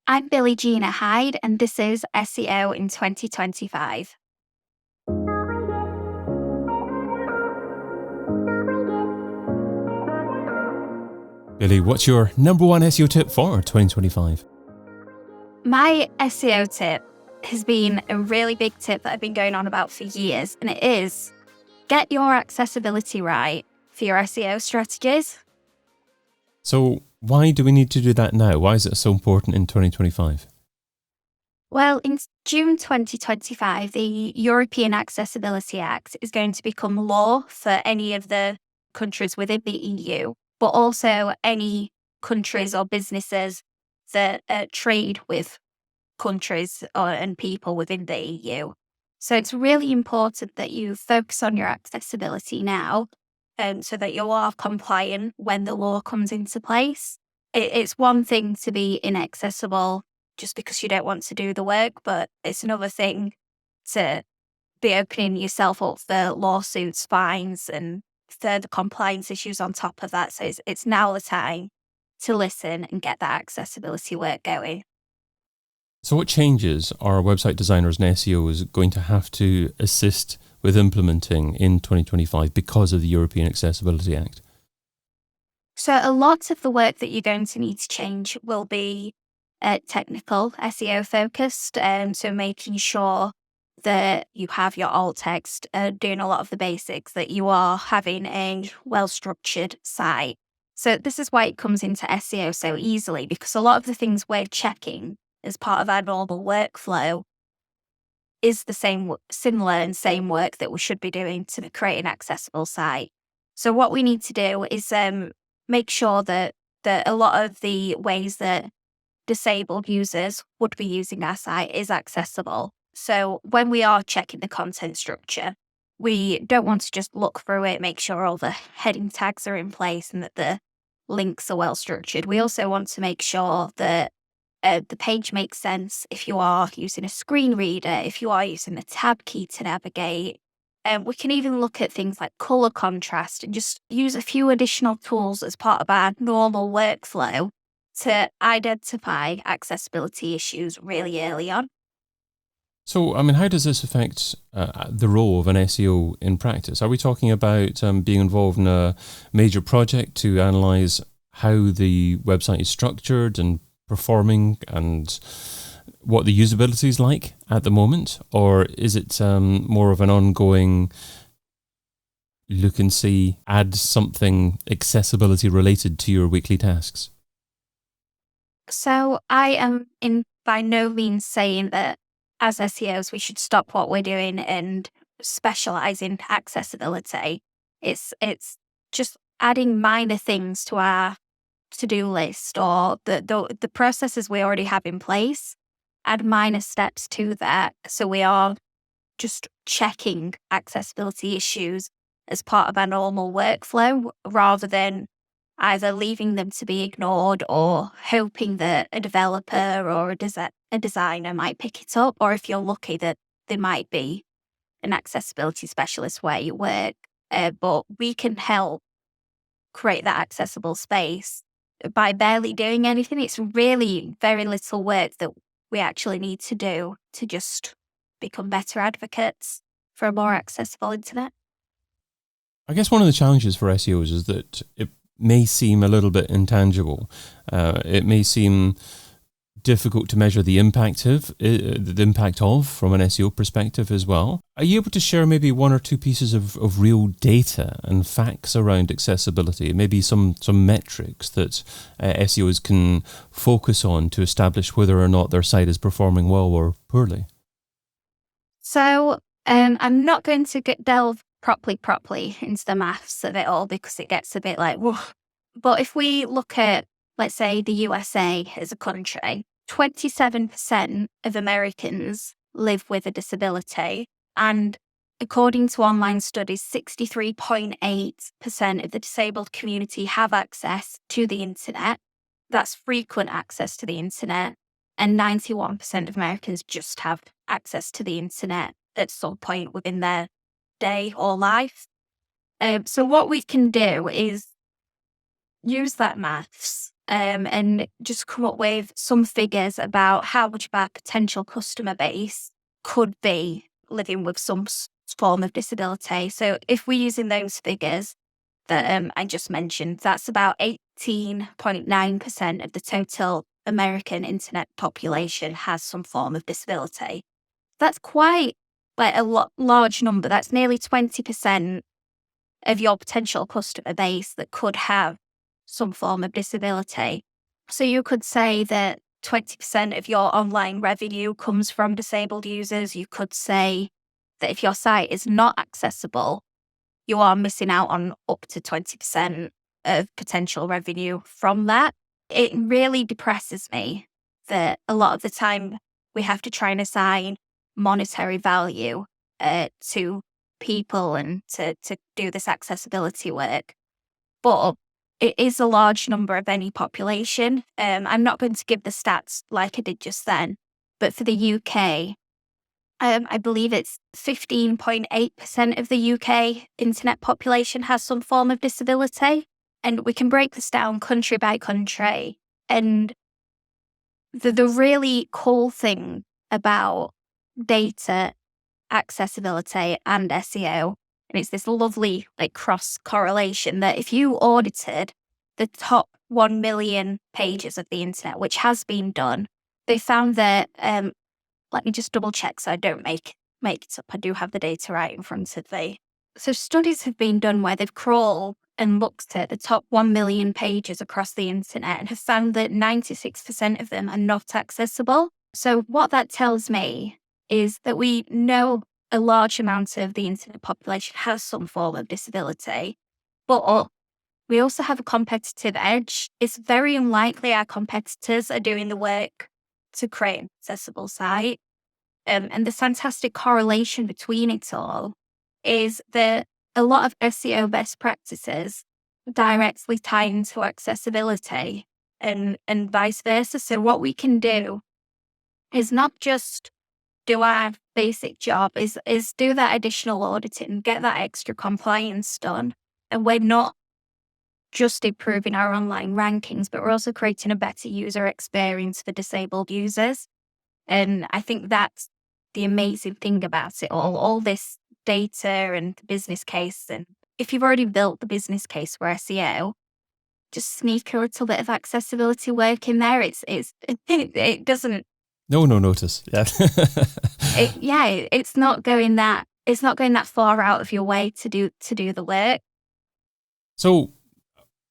I'm Billie Geena Hyde, and this is SEO in 2025. Billy, what's your number one SEO tip for 2025? My SEO tip has been a really big tip that I've been going on about for years, and it is get your accessibility right for your SEO strategies. So why do we need to do that now? Why is it so important in 2025? Well, in June 2025, the European Accessibility Act is going to become law for any of the countries within the EU, but also any countries or businesses that trade with countries and people within the EU. So it's really important that you focus on your accessibility now, so that you are compliant when the law comes into place. It's one thing to be inaccessible just because you don't want to do the work, but it's another thing to be opening yourself up for lawsuits, fines, and further compliance issues on top of that. So it's now the time to listen and get that accessibility work going. So what changes are website designers and SEOs going to have to assist with implementing in 2025 because of the European Accessibility Act? So a lot of the work that you're going to need to change will be technical SEO focused. So making sure that you have your alt text, doing a lot of the basics, that you are having a well-structured site. So this is why it comes into SEO so easily, because a lot of the things we're checking as part of our normal workflow is the similar and same work that we should be doing to create an accessible site. So what we need to do is make sure that a lot of the ways that disabled users would be using our site is accessible. So when we are checking the content structure, we don't want to just look through it, make sure all the heading tags are in place and that the links are well structured. We also want to make sure that the page makes sense if you are using a screen reader, if you are using the tab key to navigate. We can even look at things like color contrast and just use a few additional tools as part of our normal workflow to identify accessibility issues really early on. So, how does this affect the role of an SEO in practice? Are we talking about being involved in a major project to analyze how the website is structured and performing and what the usability is like at the moment? Or is it more of an ongoing look and see, add something accessibility related to your weekly tasks? So I am by no means saying that as SEOs we should stop what we're doing and specialize in accessibility. It's just adding minor things to our to-do list or the processes we already have in place, add minor steps to that. So we are just checking accessibility issues as part of our normal workflow rather than either leaving them to be ignored or hoping that a developer or a designer might pick it up, or if you're lucky that there might be an accessibility specialist where you work. But we can help create that accessible space by barely doing anything. It's really very little work that we actually need to do to just become better advocates for a more accessible internet. I guess one of the challenges for SEOs is that it may seem a little bit intangible. It may seem difficult to measure the impact of from an SEO perspective as well. Are you able to share maybe one or two pieces of real data and facts around accessibility, maybe some metrics that SEOs can focus on to establish whether or not their site is performing well or poorly? So I'm not going to delve properly into the maths of it all because it gets a bit like, whoa. But if we look at, let's say, the USA as a country, 27% of Americans live with a disability. And according to online studies, 63.8% of the disabled community have access to the internet. That's frequent access to the internet. And 91% of Americans just have access to the internet at some point within their day or life. So what we can do is use that maths and just come up with some figures about how much of our potential customer base could be living with some form of disability. So if we're using those figures that I just mentioned, that's about 18.9% of the total American internet population has some form of disability. That's quite like a large number. That's nearly 20% of your potential customer base that could have some form of disability. So you could say that 20% of your online revenue comes from disabled users. You could say that if your site is not accessible, you are missing out on up to 20% of potential revenue from that. It really depresses me that a lot of the time we have to try and assign monetary value to people and to do this accessibility work. But it is a large number of any population. I'm not going to give the stats like I did just then, but for the UK, I believe it's 15.8% of the UK internet population has some form of disability. And we can break this down country by country. And the really cool thing about data accessibility and SEO, and it's this lovely like cross correlation that if you audited the top 1 million pages of the internet, which has been done, they found that let me just double check so I don't make it up. I do have the data right in front of me. So studies have been done where they've crawled and looked at the top 1 million pages across the internet and have found that 96% of them are not accessible. So what that tells me is that we know a large amount of the internet population has some form of disability, but we also have a competitive edge. It's very unlikely our competitors are doing the work to create an accessible site. And the fantastic correlation between it all is that a lot of SEO best practices directly tie into accessibility and vice versa. So what we can do is not just do our basic job, is do that additional auditing, get that extra compliance done. And we're not just improving our online rankings, but we're also creating a better user experience for disabled users. And I think that's the amazing thing about it all this data and the business case. And if you've already built the business case for SEO, just sneak a little bit of accessibility work in there. It doesn't. No notice. Yeah. It's not going that far out of your way to do the work. So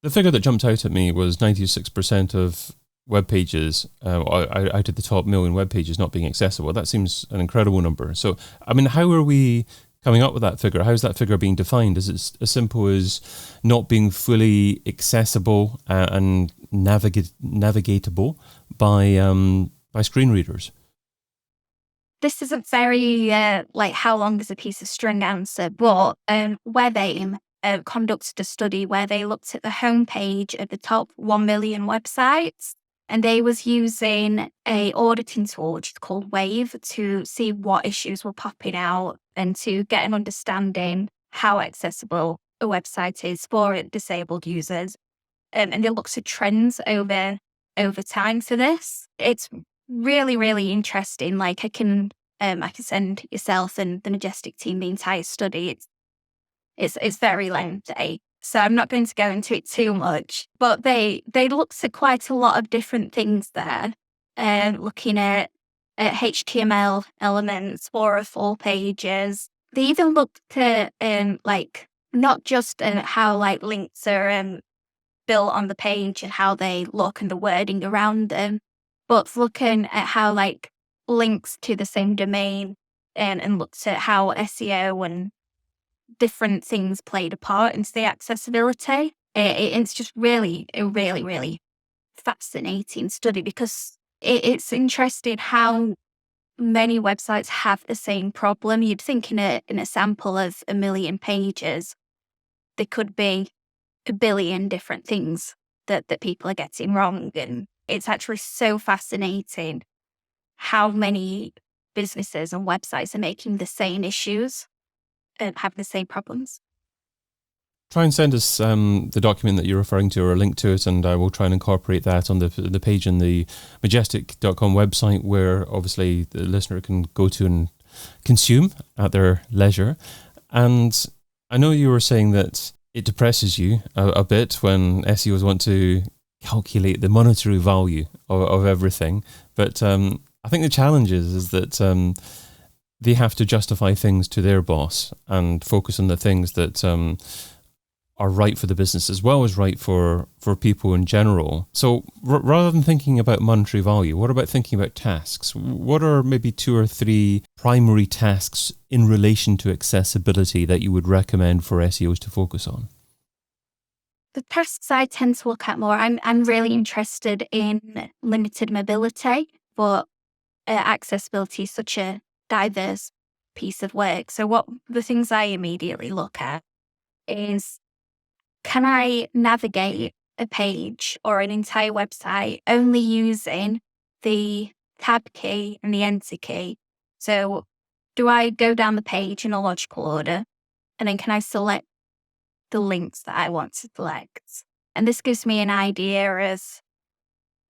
the figure that jumped out at me was 96% of web pages out of the top million web pages not being accessible. That seems an incredible number. So, I mean, how are we coming up with that figure? How's that figure being defined? Is it as simple as not being fully accessible and navigatable by screen readers? This is a very like how long is a piece of string answer, but WebAIM conducted a study where they looked at the homepage of the top 1 million websites, and they was using a auditing tool which is called Wave to see what issues were popping out and to get an understanding how accessible a website is for disabled users. And they looked at trends over time for this. It's really, really interesting. Like I can send yourself and the Majestic team the entire study. It's very lengthy, so I'm not going to go into it too much. But they looked at quite a lot of different things there, looking at HTML elements, 404 pages. They even looked at like not just how like links are built on the page and how they look and the wording around them, but looking at how like links to the same domain and looked at how SEO and different things played a part into the accessibility. It's just really a really, really fascinating study because it's interesting how many websites have the same problem. You'd think in a sample of 1 million pages, there could be 1 billion different things that people are getting wrong. And it's actually so fascinating how many businesses and websites are making the same issues and have the same problems. Try and send us the document that you're referring to or a link to it, and I will try and incorporate that on the page in the majestic.com website, where obviously the listener can go to and consume at their leisure. And I know you were saying that it depresses you a bit when SEOs want to calculate the monetary value of everything. But I think the challenge is that they have to justify things to their boss and focus on the things that are right for the business as well as right for people in general. So rather than thinking about monetary value, what about thinking about tasks? What are maybe 2 or 3 primary tasks in relation to accessibility that you would recommend for SEOs to focus on? The tasks I tend to look at more, I'm really interested in limited mobility, but accessibility is such a diverse piece of work. So what the things I immediately look at is, can I navigate a page or an entire website only using the tab key and the enter key? So do I go down the page in a logical order, and then can I select the links that I want to select? And this gives me an idea of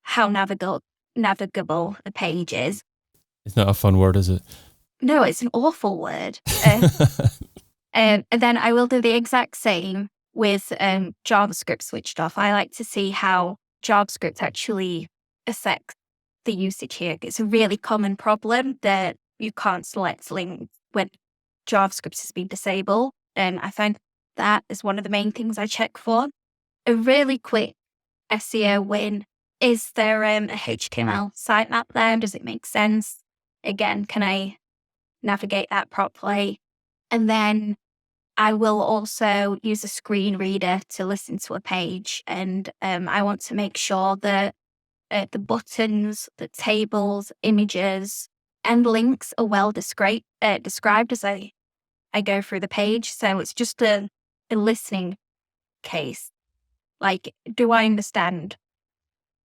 how navigable the page is. It's not a fun word, is it? No, it's an awful word. And then I will do the exact same with JavaScript switched off. I like to see how JavaScript actually affects the usage here. It's a really common problem that you can't select links when JavaScript has been disabled. And I find that is one of the main things I check for. A really quick SEO win. Is there a HTML sitemap there? Does it make sense? Again, can I navigate that properly? And then I will also use a screen reader to listen to a page. And I want to make sure that the buttons, the tables, images, and links are well described as I go through the page. So it's just a listening case. Like, do I understand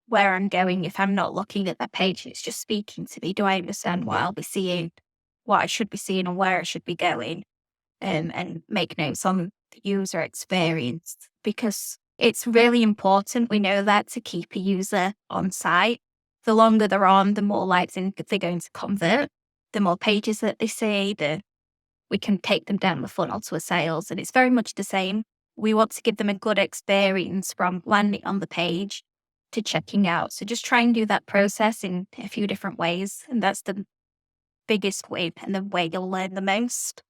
where I'm going if I'm not looking at that page and it's just speaking to me? Do I understand what I'll be seeing, what I should be seeing, and where I should be going? And make notes on the user experience, because it's really important. We know that to keep a user on site. The longer they're on, the more likely they're going to convert. The more pages that they see, we can take them down the funnel to a sales. And it's very much the same. We want to give them a good experience from landing on the page to checking out. So just try and do that process in a few different ways. And that's the biggest way and the way you'll learn the most.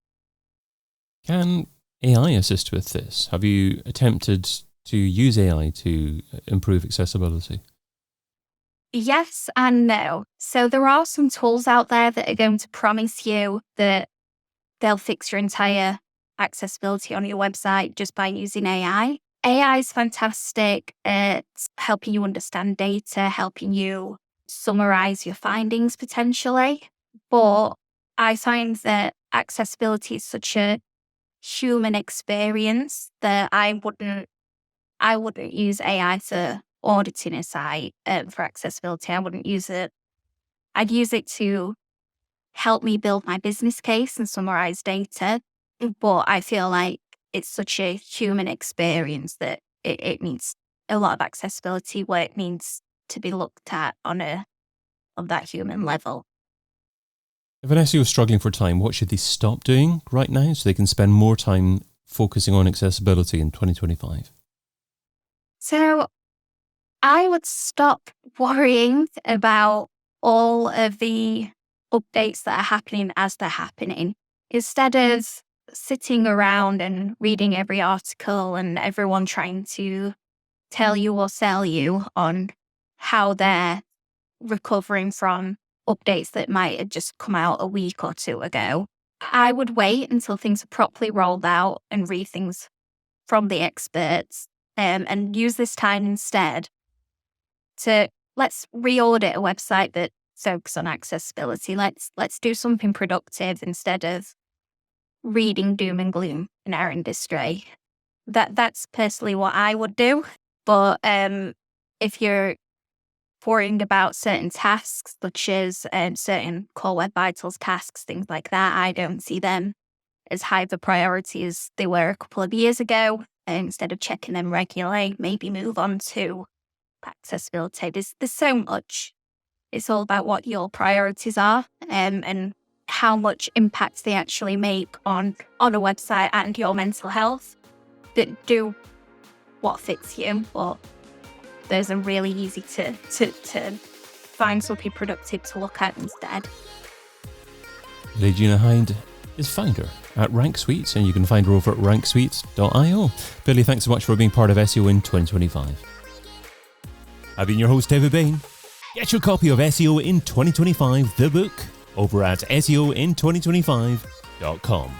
Can AI assist with this? Have you attempted to use AI to improve accessibility? Yes and no. So there are some tools out there that are going to promise you that they'll fix your entire accessibility on your website just by using AI. AI is fantastic at helping you understand data, helping you summarize your findings potentially. But I find that accessibility is such a human experience that I wouldn't use AI for auditing a site for accessibility. I wouldn't use it. I'd use it to help me build my business case and summarize data. But I feel like it's such a human experience that it needs a lot of accessibility where it needs to be looked at on that human level. If an SEO is struggling for time, what should they stop doing right now so they can spend more time focusing on accessibility in 2025? So I would stop worrying about all of the updates that are happening as they're happening. Instead of sitting around and reading every article and everyone trying to tell you or sell you on how they're recovering from updates that might have just come out a week or two ago, I would wait until things are properly rolled out and read things from the experts, and use this time instead to let's re-audit a website that focuses on accessibility. Let's do something productive instead of reading doom and gloom in our industry. That's personally what I would do. But if you're worrying about certain tasks, such as certain core web vitals tasks, things like that, I don't see them as high of a priority as they were a couple of years ago. instead of checking them regularly, maybe move on to accessibility. There's so much. It's all about what your priorities are, and how much impact they actually make on a website and your mental health. That do what fits you, but those are really easy to find something productive to look at instead. Billie Geena Hyde is founder at Rank Suites, and you can find her over at ranksuites.io. Billie, thanks so much for being part of SEO in 2025. I've been your host, David Bain. Get your copy of SEO in 2025, the book, over at SEOin2025.com.